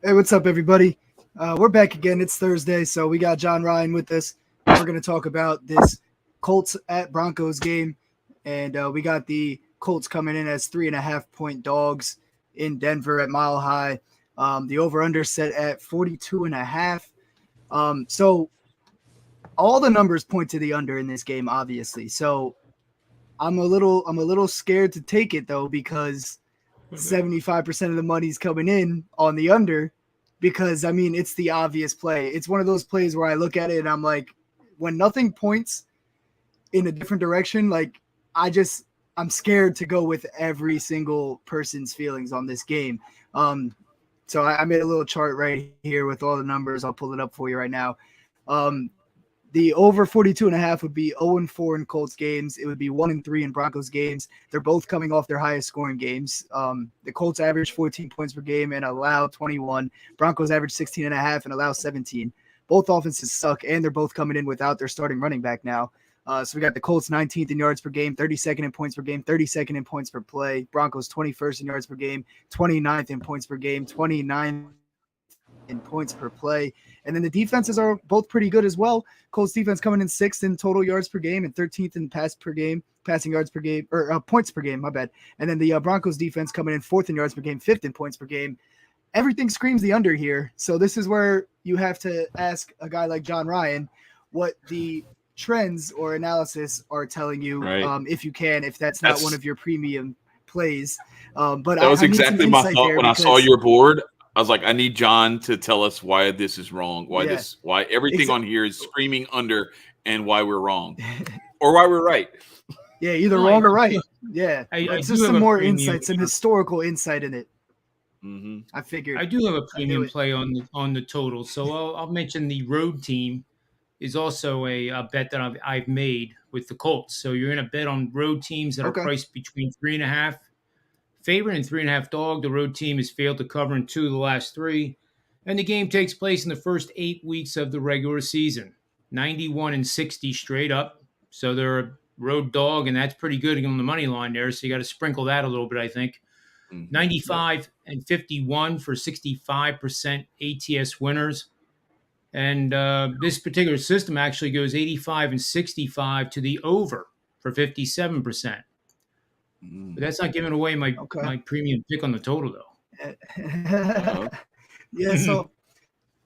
Hey, what's up, everybody? We're back again. It's Thursday, so we got John Ryan with us. We're going to talk about this Colts at Broncos game, and we got the Colts coming in as 3.5-point dogs in Denver at Mile High. The over/under set at 42.5. So all the numbers point to the under in this game, obviously. So I'm a little scared to take it though, because 75% of the money's coming in on the under, because I mean, it's the obvious play. It's one of those plays where I look at it and I'm like, when nothing points in a different direction, like I'm scared to go with every single person's feelings on this game. So I made a little chart right here with all the numbers. I'll pull it up for you right now. The over 42.5 would be 0-4 in Colts games. It would be 1-3 in Broncos games. They're both coming off their highest scoring games. The Colts average 14 points per game and allow 21. Broncos average 16.5 and allow 17. Both offenses suck, and they're both coming in without their starting running back now. So we got the Colts 19th in yards per game, 32nd in points per game, 32nd in points per play. Broncos 21st in yards per game, 29th in points per game, 29th in points per play. And then the defenses are both pretty good as well. Colts defense coming in 6th in total yards per game and 13th in passing yards per game, or points per game, my bad. And then the Broncos defense coming in 4th in yards per game, 5th in points per game. Everything screams the under here. So this is where you have to ask a guy like John Ryan what the trends or analysis are telling you, right. If you can, if that's not one of your premium plays. But that was exactly my thought when I saw your board. I was like, I need John to tell us why this is wrong, why everything on here is screaming under, and why we're wrong or why we're right. Yeah, either wrong or right. Yeah, it's just some more insight, some historical insight in it. Mm-hmm. I figured I do have a premium play on the total, so I'll mention the road team is also a bet that I've made with the Colts. So you're going to bet on road teams that are priced between 3.5 favorite and 3.5 dog. The road team has failed to cover in 2 of the last 3, and the game takes place in the first 8 weeks of the regular season. 91-60 straight up, so they're a road dog, and that's pretty good on the money line there. So you got to sprinkle that a little bit, I think. 95-51 for 65% ATS winners. And this particular system actually goes 85-65 to the over for 57%. But that's not giving away my premium pick on the total, though. Yeah, so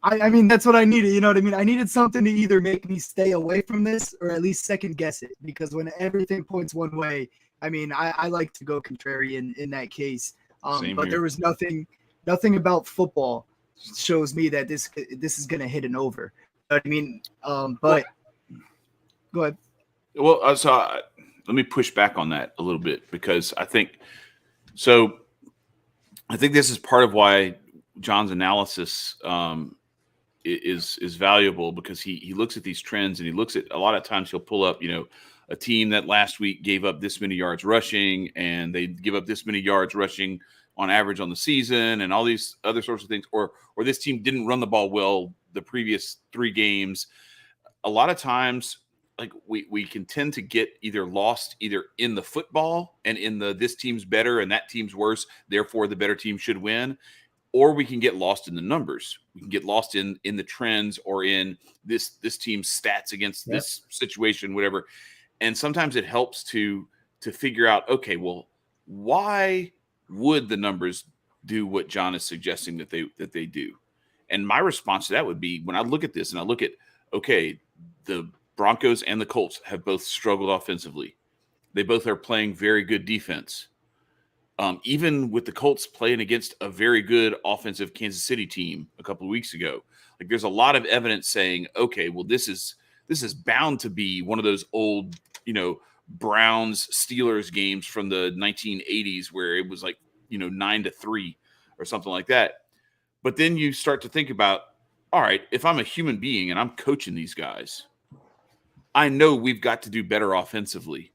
I mean, that's what I needed. You know what I mean? I needed something to either make me stay away from this or at least second guess it, because when everything points one way, I mean, I like to go contrarian in that case. But there was nothing about football shows me that this is going to hit an over. You know what I mean? But go ahead. Well, let me push back on that a little bit, because I think this is part of why John's analysis is valuable, because he looks at these trends, and he looks at, a lot of times he'll pull up, a team that last week gave up this many yards rushing, and they give up this many yards rushing on average on the season, and all these other sorts of things, or this team didn't run the ball well the previous 3 games. A lot of times, like we can tend to get lost in the football and in this team's better and that team's worse, therefore the better team should win, or we can get lost in the numbers. We can get lost in the trends, or in this team's stats against this situation, whatever. And sometimes it helps to figure out, okay, well, why would the numbers do what John is suggesting that they do? And my response to that would be, when I look at this and I look at, okay, the Broncos and the Colts have both struggled offensively. They both are playing very good defense. Even with the Colts playing against a very good offensive Kansas City team a couple of weeks ago, like, there's a lot of evidence saying, okay, well, this is bound to be one of those old, Browns Steelers games from the 1980s where it was like, 9-3 or something like that. But then you start to think about, all right, if I'm a human being and I'm coaching these guys, I know we've got to do better offensively.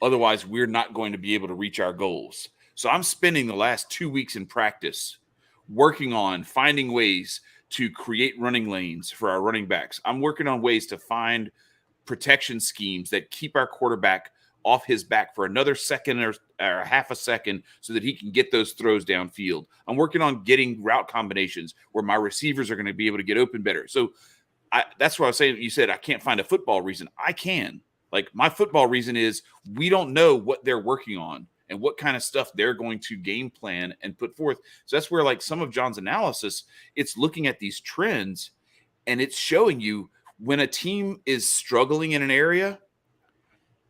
Otherwise, we're not going to be able to reach our goals. So I'm spending the last 2 weeks in practice working on finding ways to create running lanes for our running backs. I'm working on ways to find protection schemes that keep our quarterback off his back for another second or or a half a second so that he can get those throws downfield. I'm working on getting route combinations where my receivers are going to be able to get open better. So that's what I was saying. You said I can't find a football reason. I can. Like, my football reason is we don't know what they're working on and what kind of stuff they're going to game plan and put forth. So that's where, like, some of John's analysis, it's looking at these trends and it's showing you when a team is struggling in an area,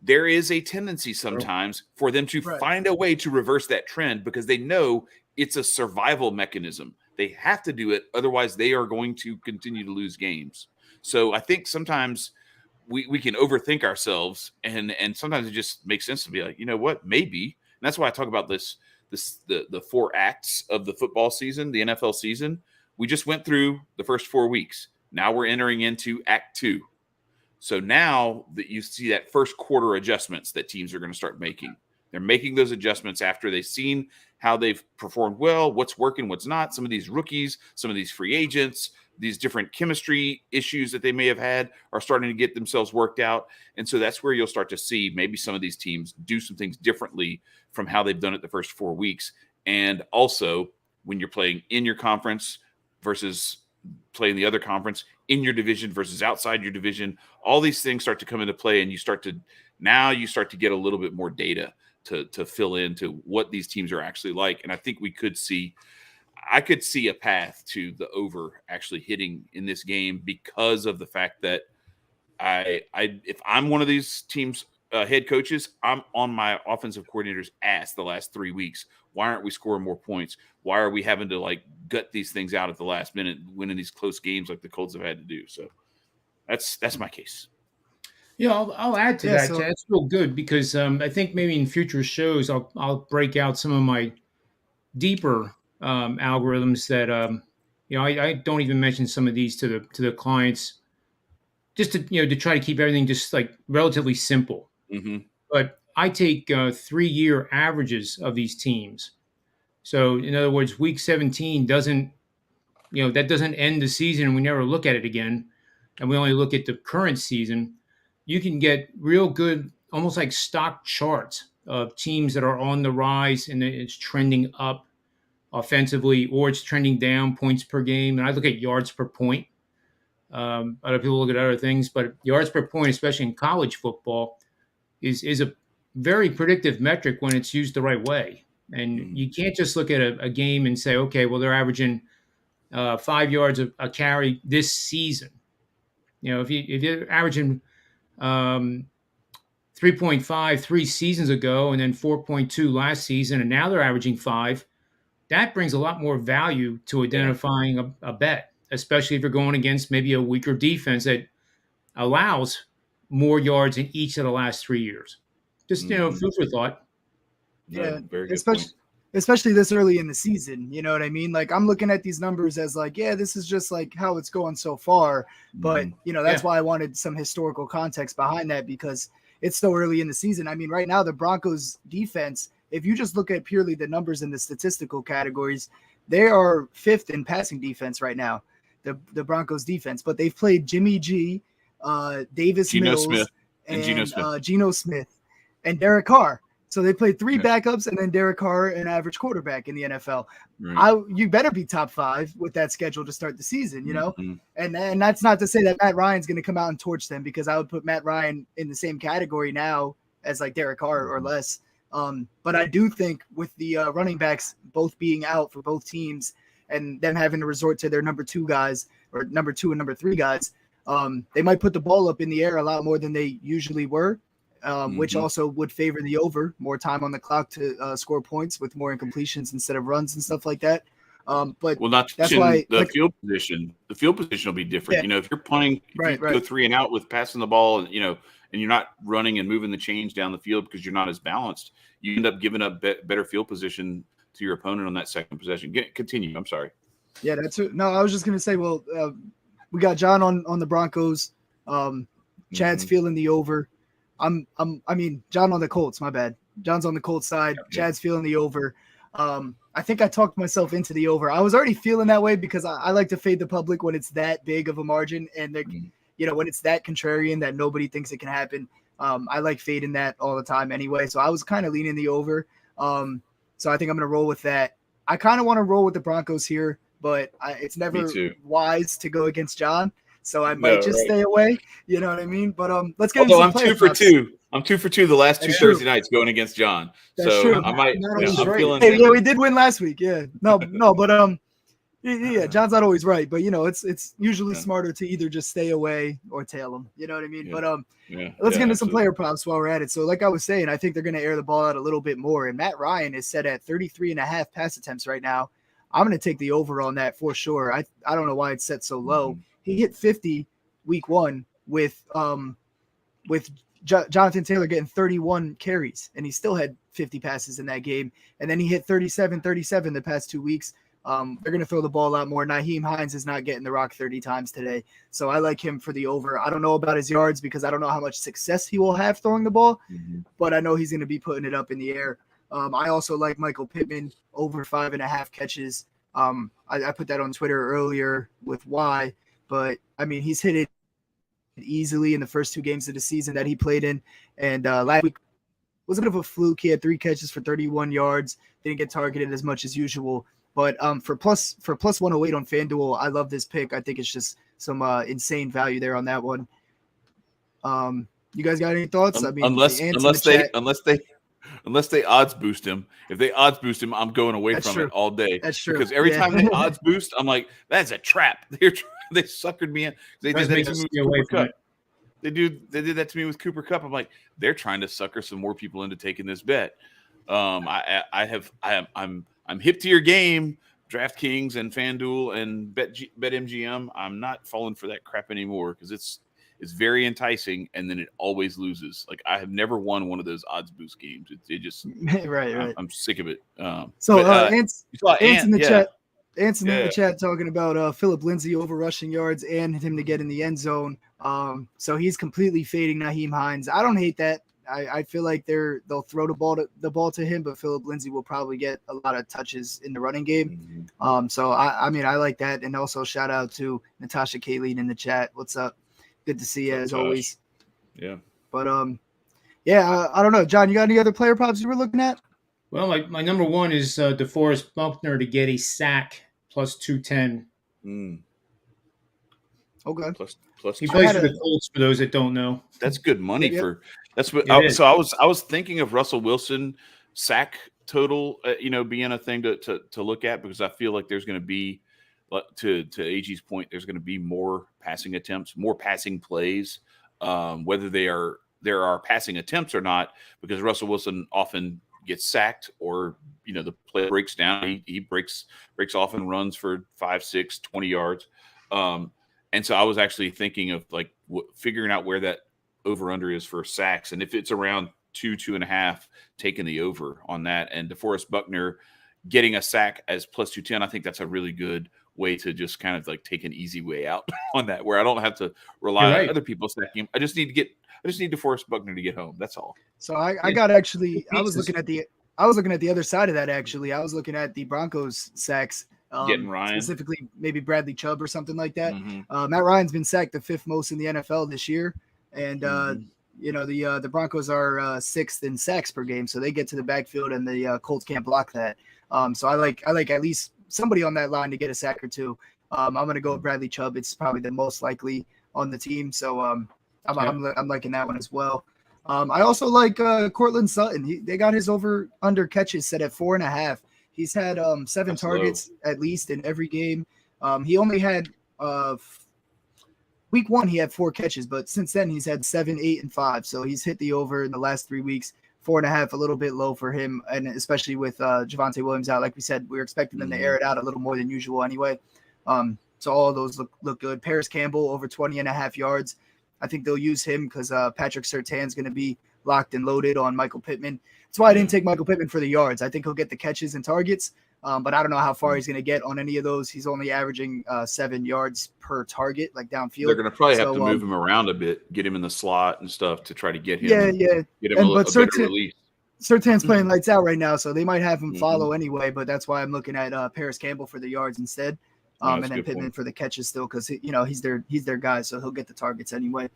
there is a tendency sometimes for them to find a way to reverse that trend because they know it's a survival mechanism. They have to do it. Otherwise, they are going to continue to lose games. So I think sometimes we can overthink ourselves, and sometimes it just makes sense to be like, you know what, maybe. And that's why I talk about the 4 acts of the football season, the NFL season. We just went through the first 4 weeks. Now we're entering into Act 2. So now that you see that first quarter adjustments that teams are going to start making, they're making those adjustments after they've seen how they've performed well, what's working, what's not. Some of these rookies, some of these free agents, these different chemistry issues that they may have had are starting to get themselves worked out. And so that's where you'll start to see maybe some of these teams do some things differently from how they've done it the first 4 weeks. And also when you're playing in your conference versus playing the other conference, in your division versus outside your division, all these things start to come into play, and you start to get a little bit more data to fill into what these teams are actually like. And I think I could see a path to the over actually hitting in this game because of the fact that if I'm one of these teams head coaches, I'm on my offensive coordinator's ass the last 3 weeks. Why aren't we scoring more points? Why are we having to like gut these things out at the last minute, winning these close games like the Colts have had to do? So that's my case. Yeah, I'll add to that. So, that's real good because I think maybe in future shows I'll break out some of my deeper algorithms that I don't even mention some of these to the clients, just to try to keep everything just like relatively simple. Mm-hmm. But I take 3-year averages of these teams. So in other words, week 17 doesn't end the season and we never look at it again, and we only look at the current season. You can get real good, almost like stock charts of teams that are on the rise and it's trending up offensively, or it's trending down points per game. And I look at yards per point. Other people look at other things, but yards per point, especially in college football, is a very predictive metric when it's used the right way. And you can't just look at a game and say, okay, well, they're averaging 5 yards a carry this season. If you're averaging 3.5 3 seasons ago and then 4.2 last season, and now they're averaging 5, that brings a lot more value to identifying a bet, especially if you're going against maybe a weaker defense that allows more yards in each of the last 3 years. Just, food for thought. Yeah, very good point. Especially this early in the season, you know what I mean? Like, I'm looking at these numbers as like, yeah, this is just like how it's going so far. But, that's why I wanted some historical context behind that, because it's so early in the season. I mean, right now, the Broncos defense, if you just look at purely the numbers in the statistical categories, they are 5th in passing defense right now, the Broncos defense. But they've played Jimmy G, Davis Mills, Geno Smith, and Derek Carr. So they played 3 backups and then Derek Carr, an average quarterback in the NFL. Right. You better be top 5 with that schedule to start the season, And that's not to say that Matt Ryan's going to come out and torch them, because I would put Matt Ryan in the same category now as like Derek Carr or less. But I do think with the running backs both being out for both teams and them having to resort to their number 2 guys, or number 2 and number 3 guys, they might put the ball up in the air a lot more than they usually were. Which also would favor the over, more time on the clock to score points with more incompletions instead of runs and stuff like that. But not to mention the field position. The field position will be different. If you're punting, go 3 and out with passing the ball, and you're not running and moving the chains down the field because you're not as balanced, you end up giving up better field position to your opponent on that second possession. Continue. I'm sorry. Yeah, no, I was just going to say, well, we got John on the Broncos. Chad's feeling the over. John on the Colts, my bad. John's on the Colts side. Chad's feeling the over. I think I talked myself into the over. I was already feeling that way because I like to fade the public when it's that big of a margin, and when it's that contrarian that nobody thinks it can happen. I like fading that all the time anyway. So I was kind of leaning the over. So I think I'm going to roll with that. I kind of want to roll with the Broncos here, but it's never wise to go against John. So I might stay away. You know what I mean? But let's get into some player props. I'm 2 for 2 the last two Thursday nights going against John. That's so true. I might. I'm feeling. Hey, yeah, we did win last week. Yeah. No, but yeah, John's not always right. But it's usually smarter to either just stay away or tail him. You know what I mean? Yeah. But let's get into some player props while we're at it. So like I was saying, I think they're going to air the ball out a little bit more. And Matt Ryan is set at 33.5 pass attempts right now. I'm going to take the over on that for sure. I don't know why it's set so low. He hit 50 week 1 with Jonathan Taylor getting 31 carries, and he still had 50 passes in that game. And then he hit 37 the past 2 weeks. They're going to throw the ball a lot more. Nyheim Hines is not getting the rock 30 times today. So I like him for the over. I don't know about his yards because I don't know how much success he will have throwing the ball, but I know he's going to be putting it up in the air. I also like Michael Pittman over 5.5 catches. I put that on Twitter earlier with why, but I mean, he's hit it easily in the first 2 games of the season that he played in. And last week was a bit of a fluke. He had 3 catches for 31 yards. Didn't get targeted as much as usual. But for plus 108 on FanDuel, I love this pick. I think it's just some insane value there on that one. You guys got any thoughts? I mean, unless they odds boost him. If they odds boost him, I'm going away from it all day. That's true. Because every time they odds boost, I'm like, that's a trap. They suckered me in. They did that to me with Cooper Kupp. They did that to me with Cooper Kupp. I'm like, they're trying to sucker some more people into taking this bet. I'm hip to your game, DraftKings and FanDuel and BetMGM. I'm not falling for that crap anymore because it's very enticing, and then it always loses. Like I have never won one of those odds boost games. It just right. I'm sick of it. Ants in the chat. Ants in the chat talking about Philip Lindsay over rushing yards and him to get in the end zone. So he's completely fading Nyheim Hines. I don't hate that. I feel like they'll throw the ball to him, but Philip Lindsay will probably get a lot of touches in the running game. So I mean I like that, and also shout out to Natasha Kayleen in the chat. What's up? Good to see you as always. Yeah. But I don't know, John. You got any other player props you were looking at? Well, my number one is DeForest Buckner to get a sack plus 210. Okay. Plus he plays for the Colts. For those that don't know, that's good money that's what. So I was thinking of Russell Wilson sack total, being a thing to look at because I feel like there's going to be, to AG's point, there's going to be more passing attempts, more passing plays, whether there are passing attempts or not, because Russell Wilson often gets sacked or the play breaks down. He breaks off and runs for 5, 6, 20 yards. And so I was actually thinking of figuring out where that over under is for sacks. And if it's around 2.5, taking the over on that. And DeForest Buckner getting a sack as plus 210, I think that's a really good way to just kind of take an easy way out on that, where I don't have to rely on other people sacking him. I just need DeForest Buckner to get home. That's all. So I was looking at the other side of that. Actually, I was looking at the Broncos sacks. Getting Ryan, specifically maybe Bradley Chubb or something like that. Matt Ryan's been sacked the 5th most in the NFL this year, and the Broncos are 6th in sacks per game, so they get to the backfield and the Colts can't block that. So I like at least somebody on that line to get a sack or two. I'm going to go with Bradley Chubb. It's probably the most likely on the team, so I'm liking that one as well. I also like Courtland Sutton. They got his over under catches set at 4.5. He's had 7 targets at least in every game. He only had week 1, he had 4 catches, but since then he's had 7, 8, and 5. So he's hit the over in the last 3 weeks. 4.5, a little bit low for him, and especially with Javonte Williams out. Like we said, we were expecting them to air it out a little more than usual anyway. So all of those look good. Paris Campbell over 20.5 yards. I think they'll use him because Patrick Surtain's going to be locked and loaded on Michael Pittman. That's why I didn't take Michael Pittman for the yards. I think he'll get the catches and targets, but I don't know how far he's going to get on any of those. He's only averaging 7 yards per target, downfield. They're going to probably have to move him around a bit, get him in the slot and stuff to try to get him. Yeah. Get him a better release. Surtain's playing lights out right now, so they might have him follow anyway. But that's why I'm looking at Paris Campbell for the yards instead, and then Pittman for the catches still, because he's their guy, so he'll get the targets anyway.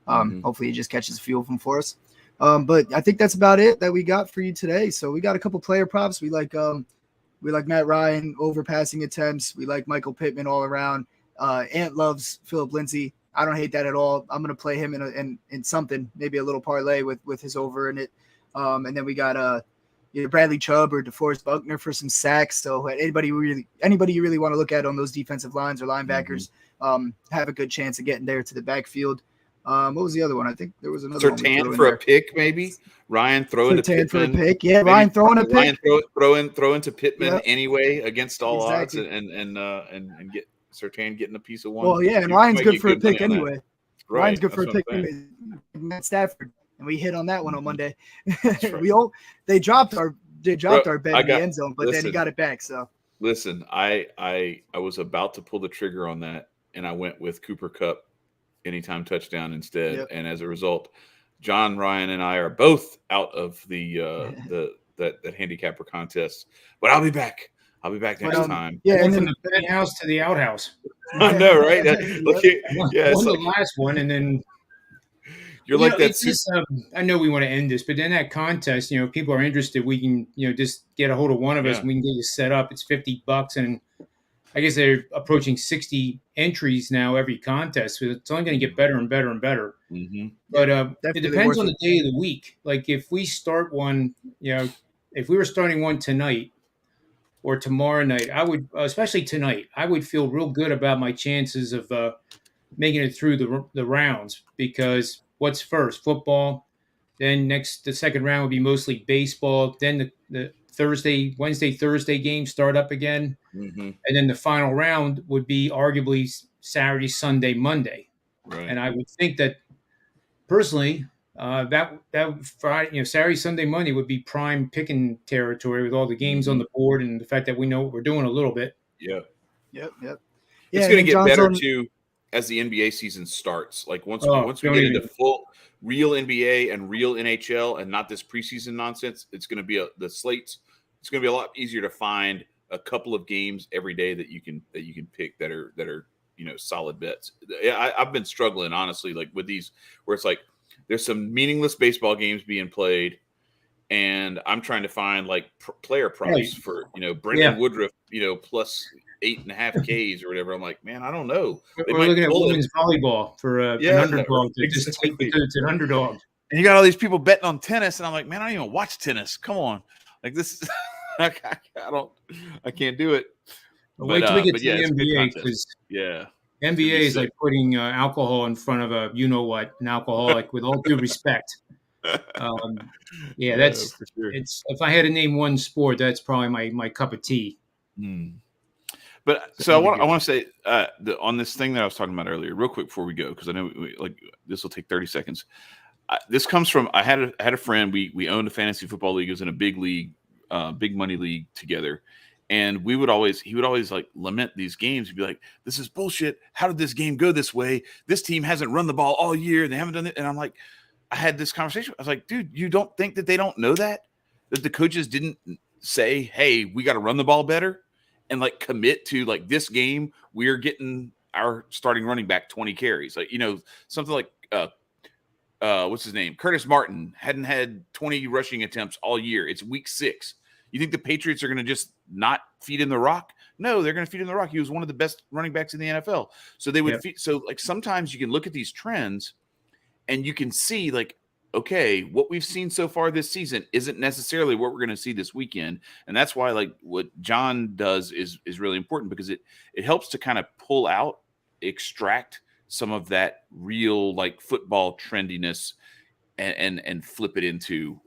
Hopefully he just catches a few of them for us. But I think that's about it that we got for you today. So we got a couple player props. We like Matt Ryan over passing attempts. We like Michael Pittman all around. Ant loves Philip Lindsay. I don't hate that at all. I'm gonna play him in something, maybe a little parlay with his over in it. And then we got Bradley Chubb or DeForest Buckner for some sacks. So anybody you really want to look at on those defensive lines or linebackers, have a good chance of getting there to the backfield. What was the other one? I think there was another Surtain for a pick, maybe. Ryan throwing to Pittman for a pick. Yeah, maybe Ryan throwing a pick. Ryan throw into Pittman anyway against all odds, and get Surtain getting a piece of one. Well, yeah, and Ryan's good for a pick anyway. Right, Ryan's good for a pick. Matt Stafford, and we hit on that one on Monday. Right. They dropped our bet in the end zone, but then he got it back. So listen, I was about to pull the trigger on that, and I went with Cooper Kupp anytime touchdown instead, and as a result, John, Ryan, and I are both out of that handicapper contest. But I'll be back. I'll be back next time. Yeah, and from the penthouse to the outhouse. I know, right? Won the last one, and then you're like that. I know we want to end this, but in that contest, people are interested. We can, just get a hold of one of us, and we can get you set up. It's $50, and I guess they're approaching 60 entries now every contest. So it's only going to get better and better and better. Mm-hmm. But it depends on the day of the week. Like if we start one, if we were starting one tonight or tomorrow night, I would, especially tonight, I would feel real good about my chances of making it through the rounds, because what's first? Football. Then the second round would be mostly baseball. Then the Wednesday, Thursday games start up again. Mm-hmm. And then the final round would be arguably Saturday, Sunday, Monday. Right. And I would think that personally, that Friday, Saturday, Sunday, Monday would be prime picking territory with all the games on the board and the fact that we know what we're doing a little bit. Yeah. Yep. It's going to get better too as the NBA season starts. Like once we get into full real NBA and real NHL and not this preseason nonsense, it's going to be the slates. It's going to be a lot easier to find a couple of games every day that you can pick that are solid bets. I've been struggling honestly, like with these where it's like there's some meaningless baseball games being played, and I'm trying to find like player props for Brendan Woodruff plus 8.5 Ks or whatever. I'm like, man, I don't know. We're looking at women's volleyball for an underdog. Just take because it's an underdog. And you got all these people betting on tennis, and I'm like, man, I don't even watch tennis. Come on, like this. I can't do it. Wait till we get to the NBA, because NBA is like putting alcohol in front of an alcoholic. With all due respect. That's for sure. It's if I had to name one sport, that's probably my cup of tea. But so I want to say on this thing that I was talking about earlier, real quick before we go, because I know this will take 30 seconds. This comes from I had a friend. We owned a fantasy football league. It was in a big league, big money league together, and he would always like lament these games. He'd be like, "This is bullshit. How did this game go this way? This team hasn't run the ball all year. They haven't done it." And I'm like, I had this conversation. I was like, dude, you don't think that they don't know that the coaches didn't say, "Hey, we got to run the ball better," and like commit to like this game, we're getting our starting running back 20 carries. Like, something like what's his name? Curtis Martin hadn't had 20 rushing attempts all year. It's week 6. You think the Patriots are going to just not feed him the rock? No, they're going to feed him the rock. He was one of the best running backs in the NFL. So they would feed. So like sometimes you can look at these trends and you can see like, okay, what we've seen so far this season isn't necessarily what we're going to see this weekend. And that's why like what John does is really important, because it helps to kind of pull out, extract some of that real like football trendiness and flip it into,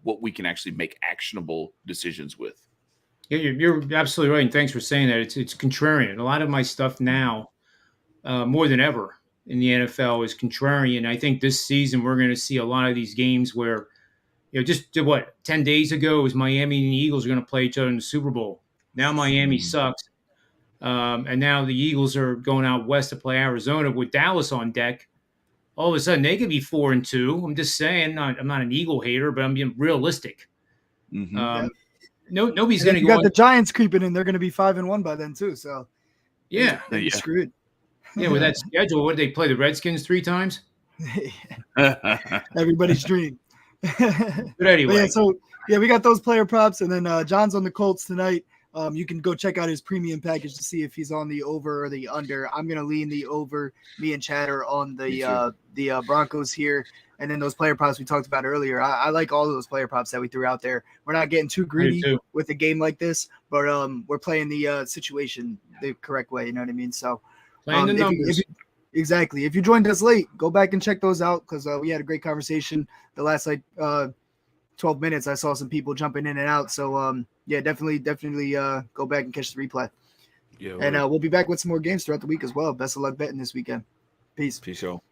what we can actually make actionable decisions with. Yeah, you're absolutely right. And thanks for saying that. It's contrarian. A lot of my stuff now, more than ever in the NFL, is contrarian. I think this season we're going to see a lot of these games where, just 10 days ago it was Miami and the Eagles are going to play each other in the Super Bowl. Now Miami sucks. And now the Eagles are going out west to play Arizona with Dallas on deck. All of a sudden they could be 4-2. I'm just saying, I'm not an Eagle hater, but I'm being realistic. Mm-hmm. Nobody's going to go. You got the Giants creeping in; they're going to be 5-1 by then too. So they're screwed. Yeah, with that schedule, what did they play? The Redskins 3 times? Everybody's dream. But anyway, we got those player props, and then John's on the Colts tonight. You can go check out his premium package to see if he's on the over or the under. I'm gonna lean the over. Me and Chad are on the Broncos here, and then those player props we talked about earlier. I like all of those player props that we threw out there. We're not getting too greedy with a game like this, but we're playing the situation the correct way. You know what I mean? So playing the numbers. Exactly. If you joined us late, go back and check those out because we had a great conversation the last 12 minutes. I saw some people jumping in and out. So definitely go back and catch the replay. Yeah, and we'll be back with some more games throughout the week as well. Best of luck betting this weekend. Peace. Peace, y'all.